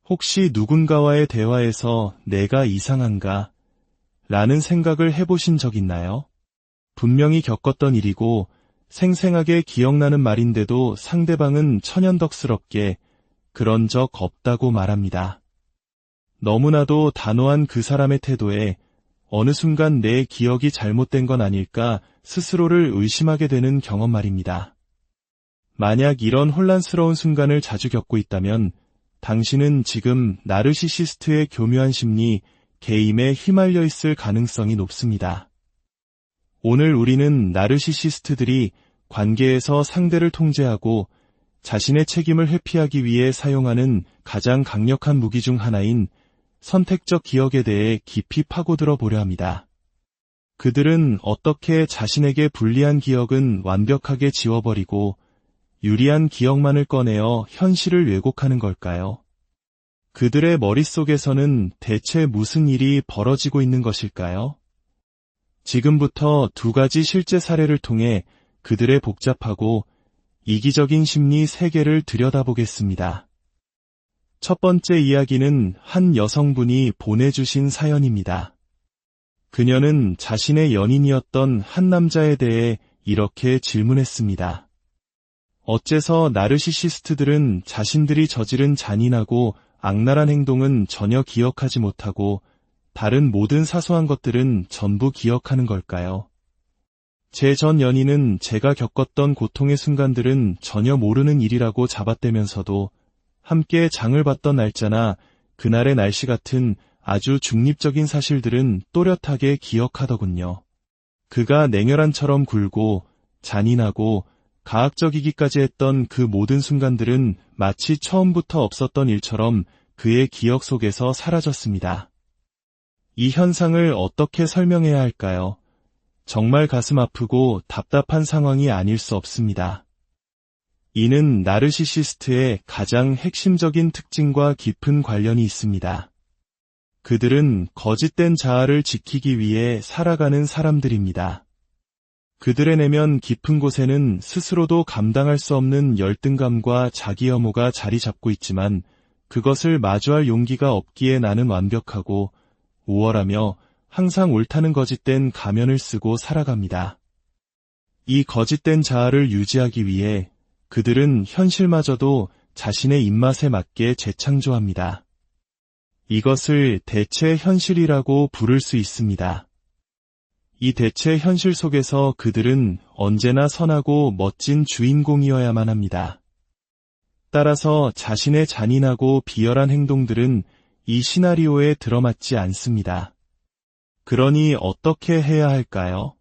혹시 누군가와의 대화에서 내가 이상한가? 라는 생각을 해보신 적 있나요? 분명히 겪었던 일이고 생생하게 기억나는 말인데도 상대방은 천연덕스럽게 그런 적 없다고 말합니다. 너무나도 단호한 그 사람의 태도에 어느 순간 내 기억이 잘못된 건 아닐까 스스로를 의심하게 되는 경험 말입니다. 만약 이런 혼란스러운 순간을 자주 겪고 있다면 당신은 지금 나르시시스트의 교묘한 심리, 개임에 휘말려 있을 가능성이 높습니다. 오늘 우리는 나르시시스트들이 관계에서 상대를 통제하고 자신의 책임을 회피하기 위해 사용하는 가장 강력한 무기 중 하나인 선택적 기억에 대해 깊이 파고들어 보려 합니다. 그들은 어떻게 자신에게 불리한 기억은 완벽하게 지워버리고 유리한 기억만을 꺼내어 현실을 왜곡하는 걸까요? 그들의 머릿속에서는 대체 무슨 일이 벌어지고 있는 것일까요? 지금부터 두 가지 실제 사례를 통해 그들의 복잡하고 이기적인 심리 세계를 들여다보겠습니다. 첫 번째 이야기는 한 여성분이 보내주신 사연입니다. 그녀는 자신의 연인이었던 한 남자에 대해 이렇게 질문했습니다. 어째서 나르시시스트들은 자신들이 저지른 잔인하고 악랄한 행동은 전혀 기억하지 못하고 다른 모든 사소한 것들은 전부 기억하는 걸까요? 제 전 연인은 제가 겪었던 고통의 순간들은 전혀 모르는 일이라고 잡아떼면서도 함께 장을 봤던 날짜나 그날의 날씨 같은 아주 중립적인 사실들은 또렷하게 기억하더군요. 그가 냉혈한처럼 굴고 잔인하고 가학적이기까지 했던 그 모든 순간들은 마치 처음부터 없었던 일처럼 그의 기억 속에서 사라졌습니다. 이 현상을 어떻게 설명해야 할까요? 정말 가슴 아프고 답답한 상황이 아닐 수 없습니다. 이는 나르시시스트의 가장 핵심적인 특징과 깊은 관련이 있습니다. 그들은 거짓된 자아를 지키기 위해 살아가는 사람들입니다. 그들의 내면 깊은 곳에는 스스로도 감당할 수 없는 열등감과 자기 혐오가 자리 잡고 있지만 그것을 마주할 용기가 없기에 나는 완벽하고 우월하며 항상 옳다는 거짓된 가면을 쓰고 살아갑니다. 이 거짓된 자아를 유지하기 위해 그들은 현실마저도 자신의 입맛에 맞게 재창조합니다. 이것을 대체 현실이라고 부를 수 있습니다. 이 대체 현실 속에서 그들은 언제나 선하고 멋진 주인공이어야만 합니다. 따라서 자신의 잔인하고 비열한 행동들은 이 시나리오에 들어맞지 않습니다. 그러니 어떻게 해야 할까요?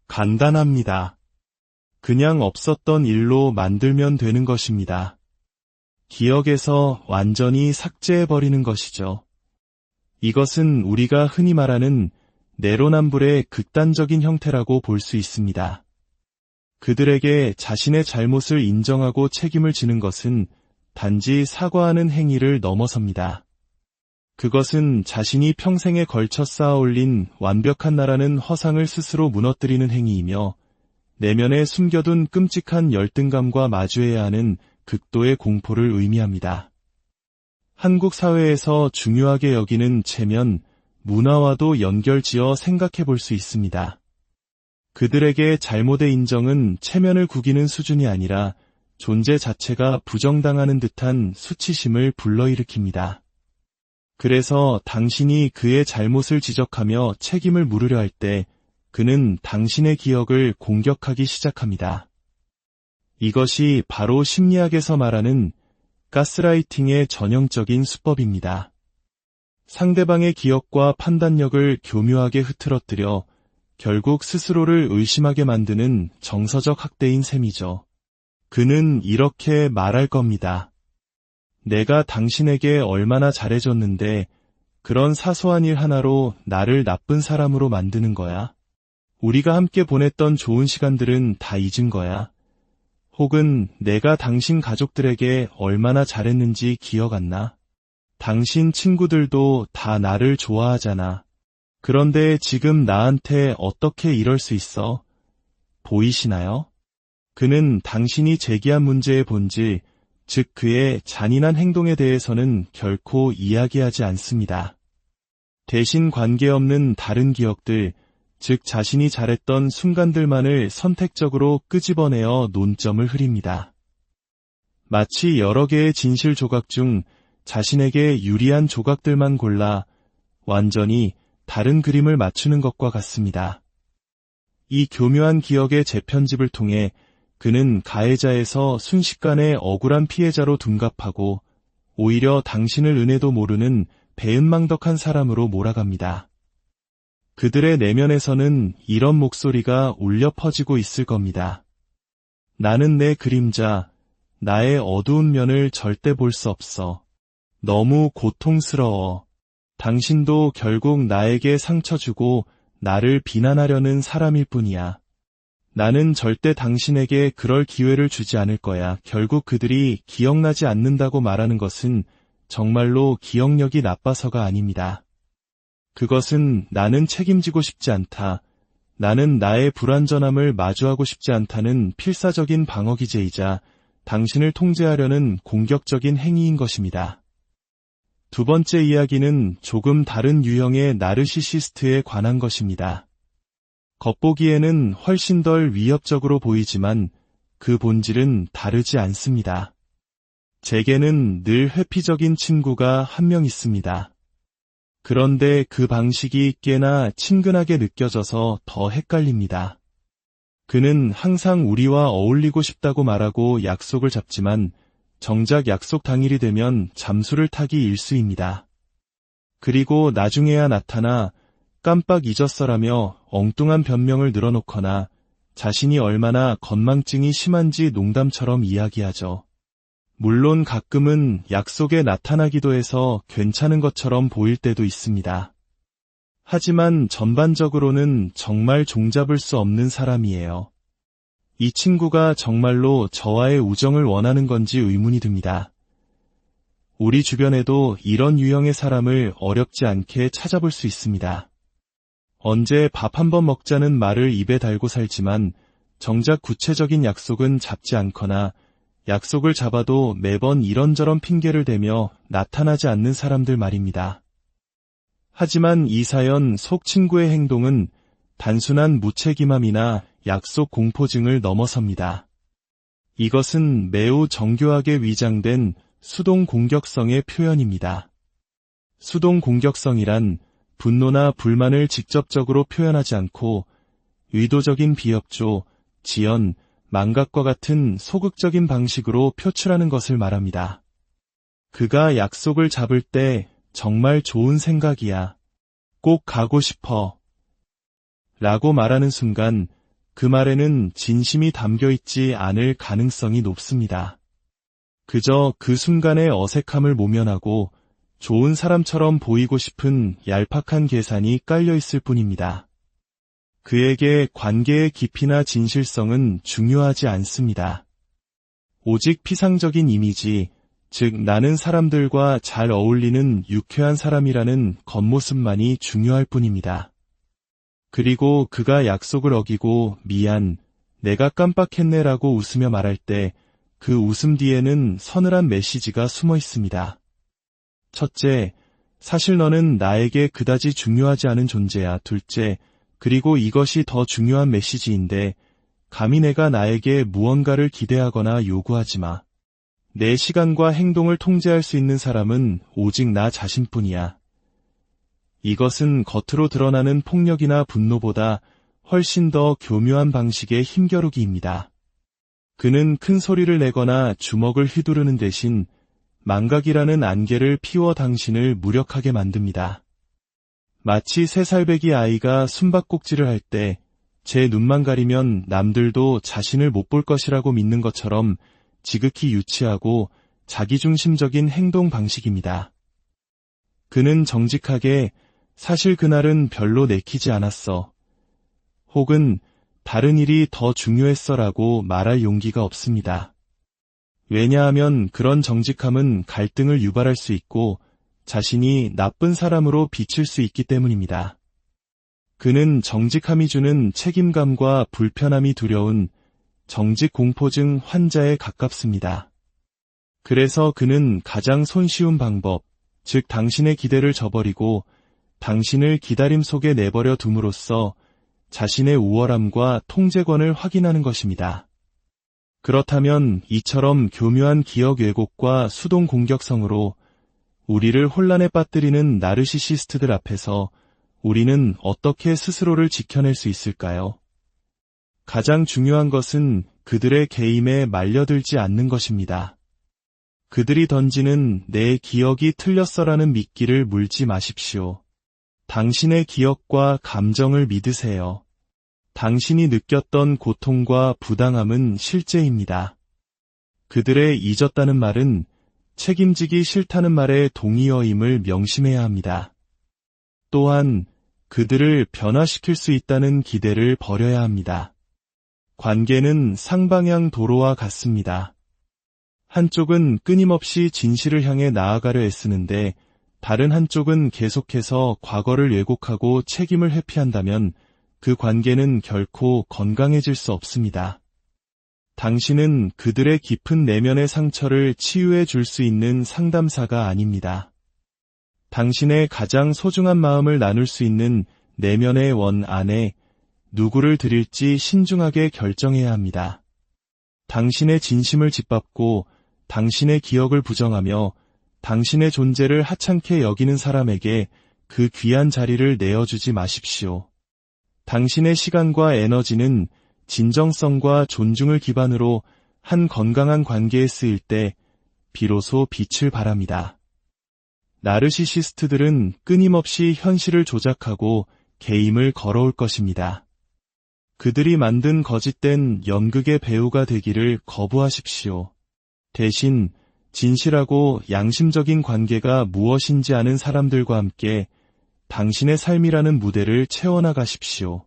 간단합니다. 그냥 없었던 일로 만들면 되는 것입니다. 기억에서 완전히 삭제해버리는 것이죠. 이것은 우리가 흔히 말하는 내로남불의 극단적인 형태라고 볼 수 있습니다. 그들에게 자신의 잘못을 인정하고 책임을 지는 것은 단지 사과하는 행위를 넘어섭니다. 그것은 자신이 평생에 걸쳐 쌓아올린 완벽한 나라는 허상을 스스로 무너뜨리는 행위이며 내면에 숨겨둔 끔찍한 열등감과 마주해야 하는 극도의 공포를 의미합니다. 한국 사회에서 중요하게 여기는 체면, 문화와도 연결지어 생각해 볼 수 있습니다. 그들에게 잘못의 인정은 체면을 구기는 수준이 아니라 존재 자체가 부정당하는 듯한 수치심을 불러일으킵니다. 그래서 당신이 그의 잘못을 지적하며 책임을 물으려 할 때 그는 당신의 기억을 공격하기 시작합니다. 이것이 바로 심리학에서 말하는 가스라이팅의 전형적인 수법입니다. 상대방의 기억과 판단력을 교묘하게 흐트러뜨려 결국 스스로를 의심하게 만드는 정서적 학대인 셈이죠. 그는 이렇게 말할 겁니다. 내가 당신에게 얼마나 잘해줬는데 그런 사소한 일 하나로 나를 나쁜 사람으로 만드는 거야? 우리가 함께 보냈던 좋은 시간들은 다 잊은 거야? 혹은 내가 당신 가족들에게 얼마나 잘했는지 기억 안 나? 당신 친구들도 다 나를 좋아하잖아. 그런데 지금 나한테 어떻게 이럴 수 있어? 보이시나요? 그는 당신이 제기한 문제의 본질, 즉 그의 잔인한 행동에 대해서는 결코 이야기하지 않습니다. 대신 관계없는 다른 기억들, 즉 자신이 잘했던 순간들만을 선택적으로 끄집어내어 논점을 흐립니다. 마치 여러 개의 진실 조각 중 자신에게 유리한 조각들만 골라 완전히 다른 그림을 맞추는 것과 같습니다. 이 교묘한 기억의 재편집을 통해 그는 가해자에서 순식간에 억울한 피해자로 둔갑하고 오히려 당신을 은혜도 모르는 배은망덕한 사람으로 몰아갑니다. 그들의 내면에서는 이런 목소리가 울려 퍼지고 있을 겁니다. 나는 내 그림자, 나의 어두운 면을 절대 볼 수 없어. 너무 고통스러워. 당신도 결국 나에게 상처 주고 나를 비난하려는 사람일 뿐이야. 나는 절대 당신에게 그럴 기회를 주지 않을 거야. 결국 그들이 기억나지 않는다고 말하는 것은 정말로 기억력이 나빠서가 아닙니다. 그것은 나는 책임지고 싶지 않다. 나는 나의 불완전함을 마주하고 싶지 않다는 필사적인 방어 기제이자 당신을 통제하려는 공격적인 행위인 것입니다. 두 번째 이야기는 조금 다른 유형의 나르시시스트에 관한 것입니다. 겉보기에는 훨씬 덜 위협적으로 보이지만 그 본질은 다르지 않습니다. 제게는 늘 회피적인 친구가 한 명 있습니다. 그런데 그 방식이 꽤나 친근하게 느껴져서 더 헷갈립니다. 그는 항상 우리와 어울리고 싶다고 말하고 약속을 잡지만 정작 약속 당일이 되면 잠수를 타기 일쑤입니다. 그리고 나중에야 나타나 깜빡 잊었어라며 엉뚱한 변명을 늘어놓거나 자신이 얼마나 건망증이 심한지 농담처럼 이야기하죠. 물론 가끔은 약속에 나타나기도 해서 괜찮은 것처럼 보일 때도 있습니다. 하지만 전반적으로는 정말 종잡을 수 없는 사람이에요. 이 친구가 정말로 저와의 우정을 원하는 건지 의문이 듭니다. 우리 주변에도 이런 유형의 사람을 어렵지 않게 찾아볼 수 있습니다. 언제 밥 한번 먹자는 말을 입에 달고 살지만 정작 구체적인 약속은 잡지 않거나 약속을 잡아도 매번 이런저런 핑계를 대며 나타나지 않는 사람들 말입니다. 하지만 이 사연 속 친구의 행동은 단순한 무책임함이나 약속 공포증을 넘어섭니다. 이것은 매우 정교하게 위장된 수동 공격성의 표현입니다. 수동 공격성이란 분노나 불만을 직접적으로 표현하지 않고 의도적인 비협조, 지연, 망각과 같은 소극적인 방식으로 표출하는 것을 말합니다. 그가 약속을 잡을 때 정말 좋은 생각이야. 꼭 가고 싶어. 라고 말하는 순간 그 말에는 진심이 담겨 있지 않을 가능성이 높습니다. 그저 그 순간의 어색함을 모면하고 좋은 사람처럼 보이고 싶은 얄팍한 계산이 깔려 있을 뿐입니다. 그에게 관계의 깊이나 진실성은 중요하지 않습니다. 오직 피상적인 이미지, 즉 나는 사람들과 잘 어울리는 유쾌한 사람이라는 겉모습만이 중요할 뿐입니다. 그리고 그가 약속을 어기고 미안, 내가 깜빡했네라고 웃으며 말할 때 그 웃음 뒤에는 서늘한 메시지가 숨어 있습니다. 첫째, 사실 너는 나에게 그다지 중요하지 않은 존재야. 둘째, 그리고 이것이 더 중요한 메시지인데 감히 내가 나에게 무언가를 기대하거나 요구하지 마. 내 시간과 행동을 통제할 수 있는 사람은 오직 나 자신뿐이야. 이것은 겉으로 드러나는 폭력이나 분노보다 훨씬 더 교묘한 방식의 힘겨루기입니다. 그는 큰 소리를 내거나 주먹을 휘두르는 대신 망각이라는 안개를 피워 당신을 무력하게 만듭니다. 마치 3살배기 아이가 숨바꼭질을 할 때 제 눈만 가리면 남들도 자신을 못 볼 것이라고 믿는 것처럼 지극히 유치하고 자기중심적인 행동 방식입니다. 그는 정직하게 사실 그날은 별로 내키지 않았어. 혹은 다른 일이 더 중요했어라고 말할 용기가 없습니다. 왜냐하면 그런 정직함은 갈등을 유발할 수 있고 자신이 나쁜 사람으로 비칠 수 있기 때문입니다. 그는 정직함이 주는 책임감과 불편함이 두려운 정직 공포증 환자에 가깝습니다. 그래서 그는 가장 손쉬운 방법, 즉 당신의 기대를 저버리고 당신을 기다림 속에 내버려 둠으로써 자신의 우월함과 통제권을 확인하는 것입니다. 그렇다면 이처럼 교묘한 기억 왜곡과 수동 공격성으로 우리를 혼란에 빠뜨리는 나르시시스트들 앞에서 우리는 어떻게 스스로를 지켜낼 수 있을까요? 가장 중요한 것은 그들의 게임에 말려들지 않는 것입니다. 그들이 던지는 내 기억이 틀렸어라는 미끼를 물지 마십시오. 당신의 기억과 감정을 믿으세요. 당신이 느꼈던 고통과 부당함은 실제입니다. 그들의 잊었다는 말은 책임지기 싫다는 말의 동의어임을 명심해야 합니다. 또한 그들을 변화시킬 수 있다는 기대를 버려야 합니다. 관계는 쌍방향 도로와 같습니다. 한쪽은 끊임없이 진실을 향해 나아가려 애쓰는데 다른 한쪽은 계속해서 과거를 왜곡하고 책임을 회피한다면 그 관계는 결코 건강해질 수 없습니다. 당신은 그들의 깊은 내면의 상처를 치유해 줄 수 있는 상담사가 아닙니다. 당신의 가장 소중한 마음을 나눌 수 있는 내면의 원 안에 누구를 드릴지 신중하게 결정해야 합니다. 당신의 진심을 짓밟고 당신의 기억을 부정하며 당신의 존재를 하찮게 여기는 사람에게 그 귀한 자리를 내어주지 마십시오. 당신의 시간과 에너지는 진정성과 존중을 기반으로 한 건강한 관계에 쓰일 때 비로소 빛을 발합니다. 나르시시스트들은 끊임없이 현실을 조작하고 게임을 걸어올 것입니다. 그들이 만든 거짓된 연극의 배우가 되기를 거부하십시오. 대신 진실하고 양심적인 관계가 무엇인지 아는 사람들과 함께 당신의 삶이라는 무대를 채워나가십시오.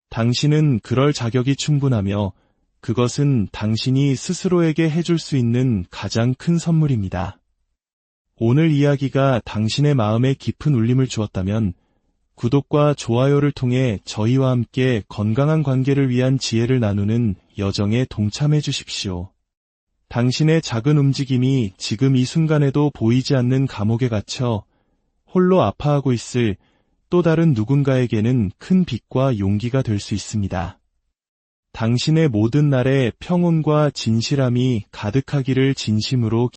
당신은 그럴 자격이 충분하며 그것은 당신이 스스로에게 해줄 수 있는 가장 큰 선물입니다. 오늘 이야기가 당신의 마음에 깊은 울림을 주었다면 구독과 좋아요를 통해 저희와 함께 건강한 관계를 위한 지혜를 나누는 여정에 동참해 주십시오. 당신의 작은 움직임이 지금 이 순간에도 보이지 않는 감옥에 갇혀 홀로 아파하고 있을 또 다른 누군가에게는 큰 빛과 용기가 될 수 있습니다. 당신의 모든 날에 평온과 진실함이 가득하기를 진심으로